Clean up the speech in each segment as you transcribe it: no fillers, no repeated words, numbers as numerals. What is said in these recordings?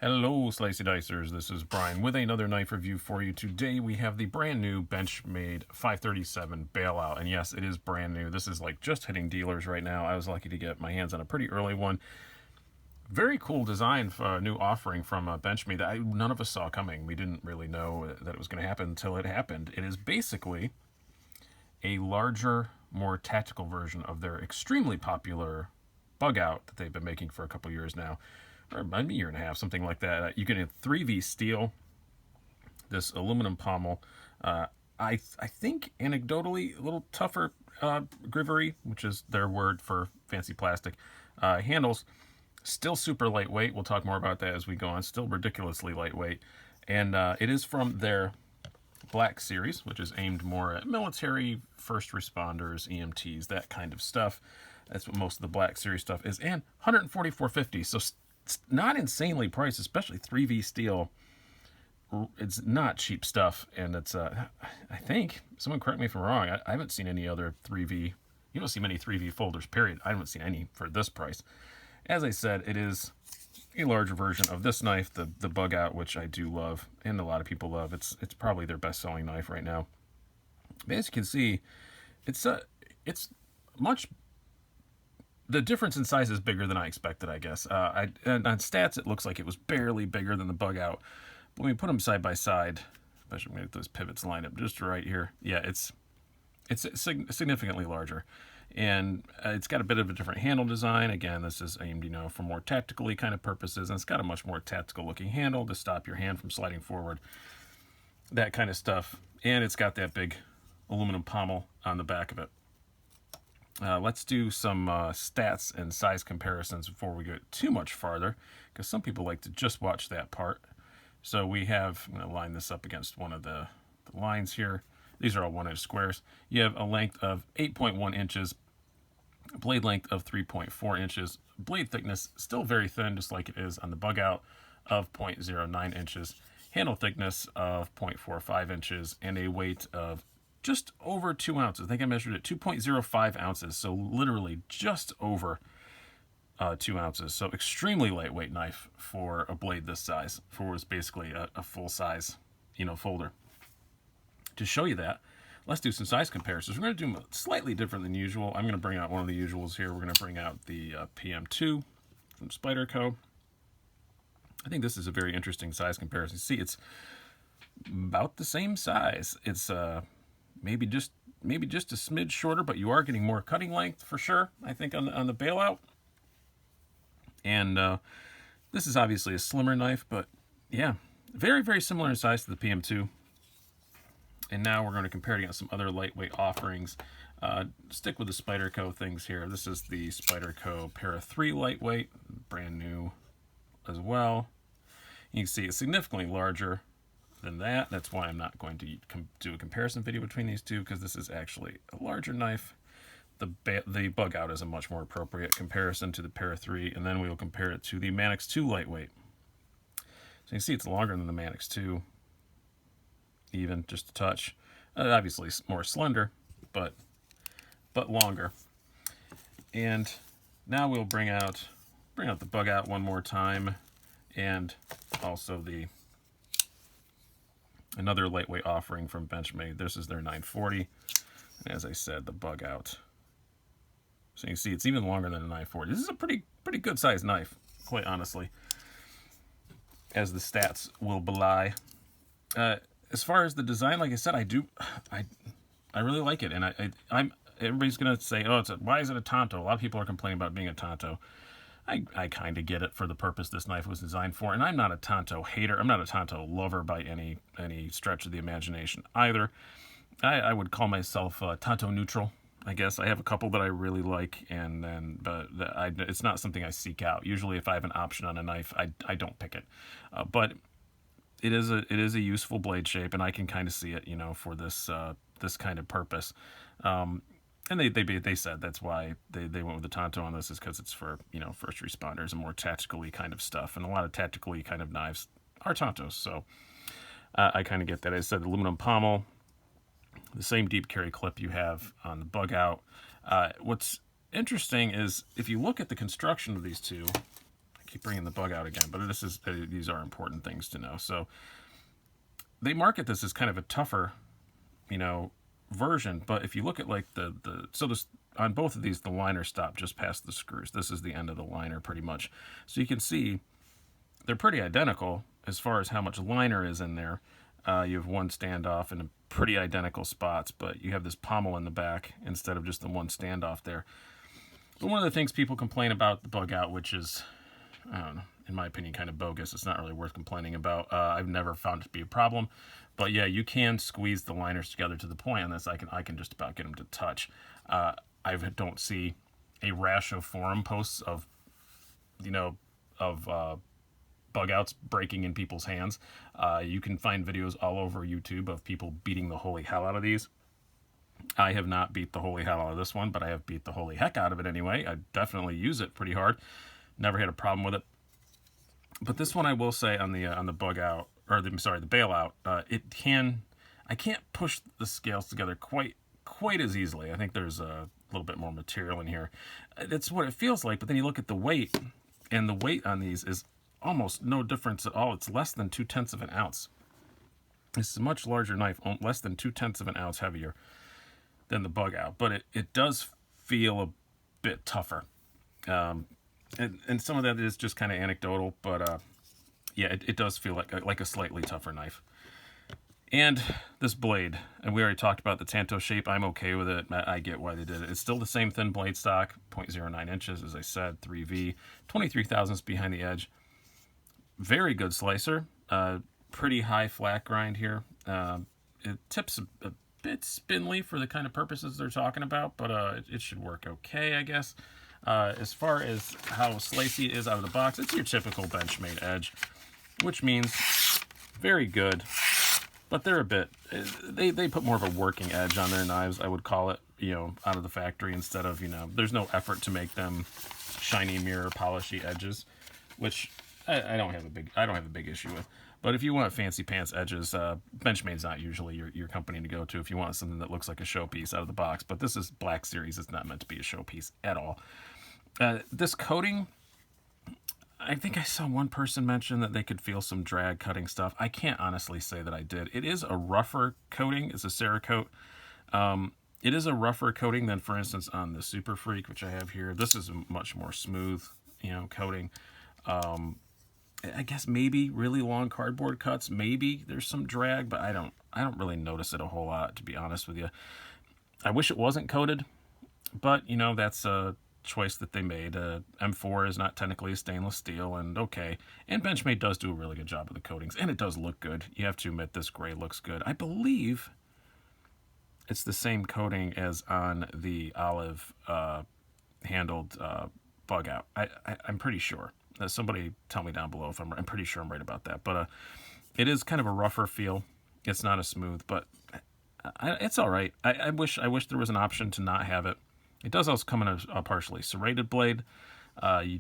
Hello, Slicey Dicers. This is Brian with another knife review for you. Today we have the brand new Benchmade 537 Bailout. And yes, it is brand new. This is like just hitting dealers right now. I was lucky to get my hands on a pretty early one. Very cool design for a new offering from Benchmade that none of us saw coming. We didn't really know that it was going to happen until it happened. It is basically a larger, more tactical version of their extremely popular Bug Out that they've been making for a couple years now. Or maybe a year and a half, something like that. You can have 3V steel, this aluminum pommel. I think anecdotally a little tougher grivery, which is their word for fancy plastic. Handles, still super lightweight. We'll talk more about that as we go on. Still ridiculously lightweight. And it is from their Black series, which is aimed more at military, first responders, EMTs, that kind of stuff. That's what most of the Black series stuff is. And $144.50, so it's not insanely priced, especially 3V steel. It's not cheap stuff, and it's I think, someone correct me if I'm wrong, I haven't seen any other 3V. You don't see many 3V folders, period. I haven't seen any for this price. As I said, it is a larger version of this knife, the Bug Out, which I do love, and a lot of people love. It's probably their best-selling knife right now. But as you can see, it's much. The difference in size is bigger than I expected, I guess. And on stats, it looks like it was barely bigger than the Bug Out. But when we put them side by side, especially when we get those pivots lined up just right here, yeah, it's significantly larger. And it's got a bit of a different handle design. Again, this is aimed, for more tactically kind of purposes. And it's got a much more tactical looking handle to stop your hand from sliding forward. That kind of stuff. And it's got that big aluminum pommel on the back of it. Let's do some stats and size comparisons before we get too much farther, because some people like to just watch that part. So we have, I'm going to line this up against one of the lines here. These are all 1-inch squares. You have a length of 8.1 inches, blade length of 3.4 inches, blade thickness still very thin, just like it is on the Bug Out, of 0.09 inches, handle thickness of 0.45 inches, and a weight of just over 2 ounces. I think I measured it 2.05 ounces, so literally just over 2 ounces. So extremely lightweight knife for a blade this size, for what's basically a full size, folder. To show you that, let's do some size comparisons. We're going to do them slightly different than usual. I'm going to bring out one of the usuals here. We're going to bring out the PM2 from Spyderco. I think this is a very interesting size comparison. See, it's about the same size. It's maybe just a smidge shorter, but you are getting more cutting length for sure, I think, on the Bailout. And this is obviously a slimmer knife, but yeah, very, very similar in size to the PM2. And now we're going to compare it against some other lightweight offerings. Stick with the Spyderco things here. This is the Spyderco Para 3 lightweight, brand new as well. You can see it's significantly larger than that. That's why I'm not going to do a comparison video between these two, because this is actually a larger knife. The Bug Out is a much more appropriate comparison to the Para 3, and then we will compare it to the Manix 2 lightweight. So you can see it's longer than the Manix 2, even just a touch. Obviously more slender, but longer. And now we'll bring out the Bug Out one more time, and also another lightweight offering from Benchmade. This is their 940, and as I said, the Bug Out. So you can see it's even longer than a 940. This is a pretty good sized knife, quite honestly, as the stats will belie. As far as the design, like I said, I really like it, and I'm everybody's gonna say, oh, why is it a Tonto? A lot of people are complaining about it being a Tonto. I kind of get it for the purpose this knife was designed for, and I'm not a Tonto hater. I'm not a Tonto lover by any stretch of the imagination either. I would call myself Tonto neutral, I guess. I have a couple that I really like, but it's not something I seek out. Usually, if I have an option on a knife, I don't pick it. But it is a useful blade shape, and I can kind of see it, for this kind of purpose. And they said that's why they went with the Tonto on this, is because it's for, first responders and more tactically kind of stuff. And a lot of tactically kind of knives are Tontos. So I kind of get that. I said aluminum pommel, the same deep carry clip you have on the Bug Out. What's interesting is if you look at the construction of these two, I keep bringing the bug out again, but these are important things to know. So they market this as kind of a tougher, version. But if you look at like on both of these, the liner stopped just past the screws. This is the end of the liner pretty much. So you can see they're pretty identical as far as how much liner is in there. You have one standoff in pretty identical spots, but you have this pommel in the back instead of just the one standoff there. But one of the things people complain about the bug out, which is, I don't know, in my opinion, kind of bogus. It's not really worth complaining about. I've never found it to be a problem. But yeah, you can squeeze the liners together to the point on this. I can just about get them to touch. I don't see a rash of forum posts of bug outs breaking in people's hands. You can find videos all over YouTube of people beating the holy hell out of these. I have not beat the holy hell out of this one, but I have beat the holy heck out of it anyway. I definitely use it pretty hard. Never had a problem with it. But this one, I will say on the bug out, or the bailout, I can't push the scales together quite as easily. I think there's a little bit more material in here. That's what it feels like. But then you look at the weight, and the weight on these is almost no difference at all. It's less than 0.2 of an ounce. It's a much larger knife, less than 0.2 of an ounce heavier than the bug out, but it does feel a bit tougher. And some of that is just kind of anecdotal, but yeah, it does feel like a slightly tougher knife. And this blade, and we already talked about the Tanto shape. I'm okay with it. I get why they did it. It's still the same thin blade stock, 0.09 inches, as I said, 3V, 23 thousandths behind the edge. Very good slicer. Pretty high flat grind here. It tips a bit spindly for the kind of purposes they're talking about, but it should work okay, I guess. As far as how slicey it is out of the box, it's your typical Benchmade edge, which means very good, but they're a bit, they put more of a working edge on their knives, I would call it, out of the factory, instead of, there's no effort to make them shiny mirror polishy edges, which I don't have a big issue with. But if you want fancy pants edges, Benchmade's not usually your company to go to if you want something that looks like a showpiece out of the box. But this is Black Series. It's not meant to be a showpiece at all. This coating, I think I saw one person mention that they could feel some drag cutting stuff. I can't honestly say that I did. It is a rougher coating. It's a Cerakote. It is a rougher coating than, for instance, on the Super Freak, which I have here. This is a much more smooth, coating. I guess maybe really long cardboard cuts, maybe there's some drag, but I don't really notice it a whole lot, to be honest with you. I wish it wasn't coated, but that's a choice that they made. M4 is not technically a stainless steel, and okay. And Benchmade does do a really good job of the coatings, and it does look good. You have to admit, this gray looks good. I believe it's the same coating as on the olive handled bug out. I'm pretty sure. Somebody tell me down below if I'm pretty sure I'm right about that. But it is kind of a rougher feel. It's not as smooth, but it's all right. I wish there was an option to not have it. It does also come in a partially serrated blade. I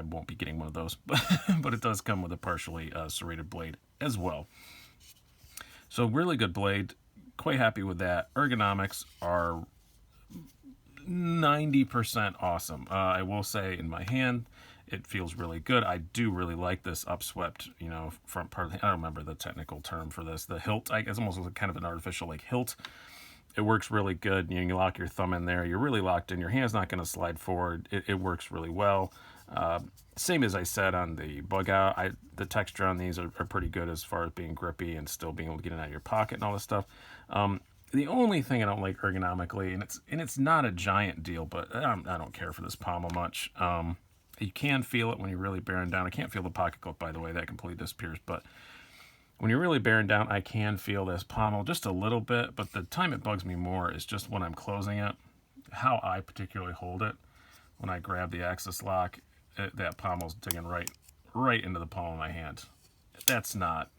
won't be getting one of those, but it does come with a partially serrated blade as well. So really good blade. Quite happy with that. Ergonomics are 90% awesome. I will say in my hand, it feels really good. I do really like this upswept, front part. I don't remember the technical term for this. The hilt, I guess, almost like kind of an artificial hilt. It works really good. You lock your thumb in there. You're really locked in. Your hand's not going to slide forward. It works really well. Same as I said on the bug out. The texture on these are pretty good as far as being grippy and still being able to get it out of your pocket and all this stuff. The only thing I don't like ergonomically, and it's not a giant deal, but I don't care for this pommel much. You can feel it when you're really bearing down. I can't feel the pocket clip, by the way. That completely disappears. But when you're really bearing down, I can feel this pommel just a little bit. But the time it bugs me more is just when I'm closing it, how I particularly hold it. When I grab the axis lock, that pommel's digging right into the palm of my hand. That's not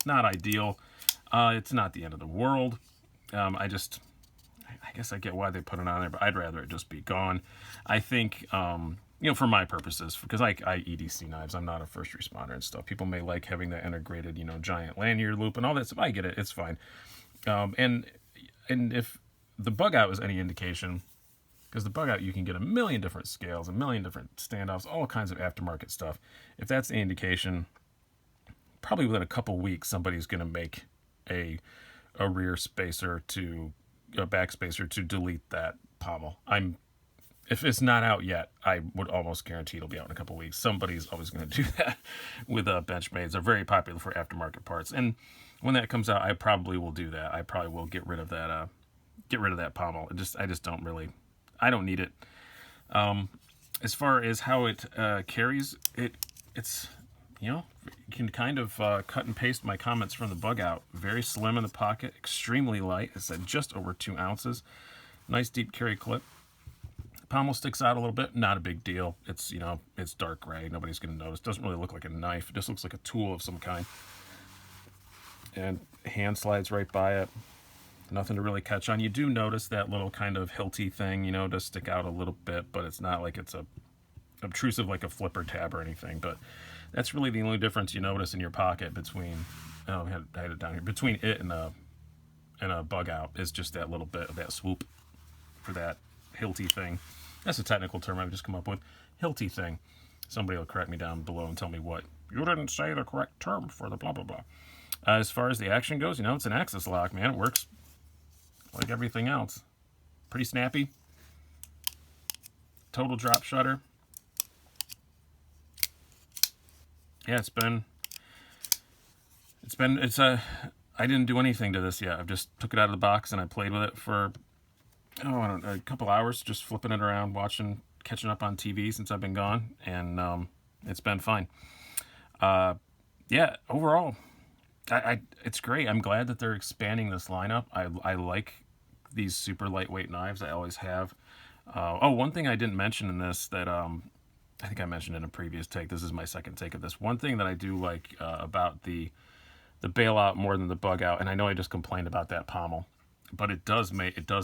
ideal. It's not the end of the world. I guess I get why they put it on there, but I'd rather it just be gone. I think, for my purposes, because I EDC knives, I'm not a first responder and stuff. People may like having that integrated, giant lanyard loop and all that stuff. I get it. It's fine. And if the bug out is any indication, Because the bug out, you can get a million different scales, a million different standoffs, all kinds of aftermarket stuff. If that's the indication, probably within a couple weeks, somebody's going to make a rear spacer to a back spacer to delete that pommel. If it's not out yet, I would almost guarantee it'll be out in a couple weeks. Somebody's always going to do that with Benchmades. They're very popular for aftermarket parts, and when that comes out, I probably will do that. I probably will get rid of that pommel. I just don't really. I don't need it. As far as how it carries, it's you can kind of cut and paste my comments from the bug out. Very slim in the pocket, extremely light. It's at just over 2 ounces. Nice deep carry clip. Pommel sticks out a little bit, not a big deal. It's it's dark gray. Nobody's going to notice. Doesn't really look like a knife. It just looks like a tool of some kind. And hand slides right by it. Nothing to really catch on. You do notice that little kind of hilty thing, does stick out a little bit, but it's not like it's obtrusive like a flipper tab or anything. But that's really the only difference you notice in your pocket between, I had it down here, between it and a bug out is just that little bit of that swoop for that hilty thing. That's a technical term I've just come up with. Hilty thing. Somebody will correct me down below and tell me what. You didn't say the correct term for the blah, blah, blah. As far as the action goes, it's an axis lock, man. It works like everything else. Pretty snappy. Total drop shutter. Yeah, I didn't do anything to this yet. I've just took it out of the box and I played with it for, a couple hours, just flipping it around, catching up on TV since I've been gone, and it's been fine. Yeah, overall, it's great. I'm glad that they're expanding this lineup. I like these super lightweight knives. I always have. One thing I didn't mention in this that I think I mentioned in a previous take. This is my second take of this. One thing that I do like about the Bailout more than the bug out, and I know I just complained about that pommel, but it does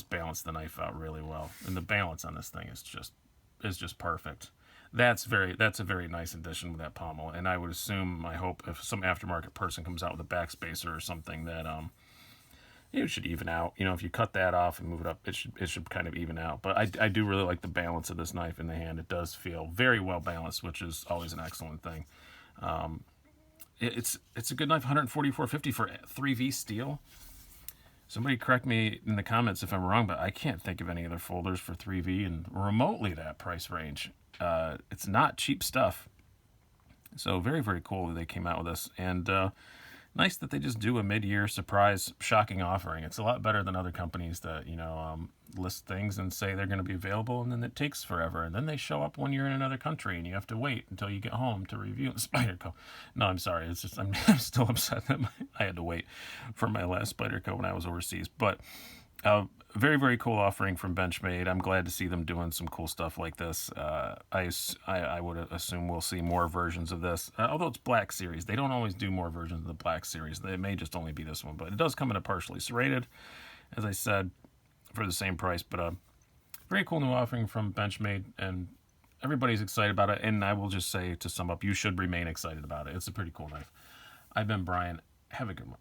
balance the knife out really well, and the balance on this thing is just perfect. That's a very nice addition with that pommel, and I would assume, I hope, if some aftermarket person comes out with a back spacer or something, that it should even out. If you cut that off and move it up, it should kind of even out. But I do really like the balance of this knife in the hand. It does feel very well balanced, which is always an excellent thing. It's a good knife, $144.50 for 3V steel. Somebody correct me in the comments if I'm wrong, but I can't think of any other folders for 3V in remotely that price range. It's not cheap stuff. So very, very cool that they came out with this. And nice that they just do a mid-year surprise shocking offering. It's a lot better than other companies that, list things and say they're going to be available, and then it takes forever. And then they show up when you're in another country and you have to wait until you get home to review the Spyderco. No, I'm sorry. It's just, I'm still upset that I had to wait for my last Spyderco when I was overseas. But very, very cool offering from Benchmade. I'm glad to see them doing some cool stuff like this. I would assume we'll see more versions of this. Although it's Black Series, they don't always do more versions of the Black Series. It may just only be this one, but it does come in a partially serrated, as I said, for the same price. But very cool new offering from Benchmade, and everybody's excited about it. And I will just say, to sum up, you should remain excited about it. It's a pretty cool knife. I've been Brian. Have a good one.